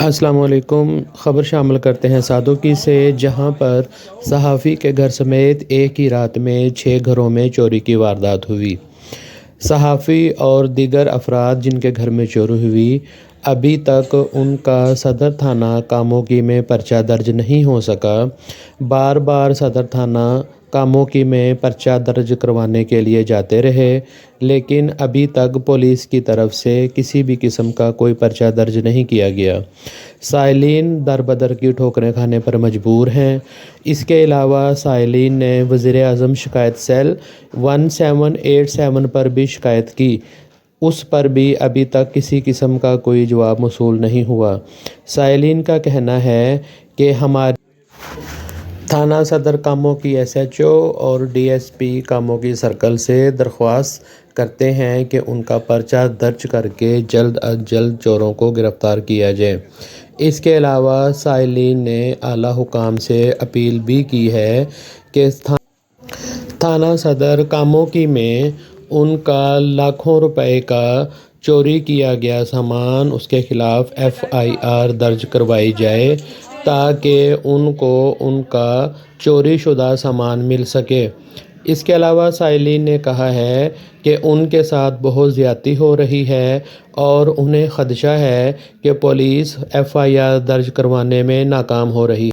السلام علیکم۔ خبر شامل کرتے ہیں سادوکی سے، جہاں پر صحافی کے گھر سمیت ایک ہی رات میں 6 گھروں میں چوری کی واردات ہوئی۔ صحافی اور دیگر افراد جن کے گھر میں چوری ہوئی، ابھی تک ان کا صدر تھانہ کاموکی میں پرچہ درج نہیں ہو سکا۔ بار بار صدر تھانہ کاموکی میں پرچہ درج کروانے کے لیے جاتے رہے، لیکن ابھی تک پولیس کی طرف سے کسی بھی قسم کا کوئی پرچہ درج نہیں کیا گیا۔ سائلین در بدر کی ٹھوکریں کھانے پر مجبور ہیں۔ اس کے علاوہ سائلین نے وزیر اعظم شکایت سیل 1787 پر بھی شکایت کی، اس پر بھی ابھی تک کسی قسم کا کوئی جواب موصول نہیں ہوا۔ سائلین کا کہنا ہے کہ ہماری تھانہ صدر کاموکی ایس ایچ او اور D S P Kamoke circle سے درخواست کرتے ہیں کہ ان کا پرچہ درج کر کے جلد از جلد چوروں کو گرفتار کیا جائے۔ اس کے علاوہ سائلین نے اعلیٰ حکام سے اپیل بھی کی ہے کہ تھانہ صدر کاموکی میں ان کا لاکھوں روپے کا چوری کیا گیا سامان، اس کے خلاف FIR درج کروائی جائے تاکہ ان کو ان کا چوری شدہ سامان مل سکے۔ اس کے علاوہ سائلین نے کہا ہے کہ ان کے ساتھ بہت زیادتی ہو رہی ہے اور انہیں خدشہ ہے کہ پولیس FIR درج کروانے میں ناکام ہو رہی ہے۔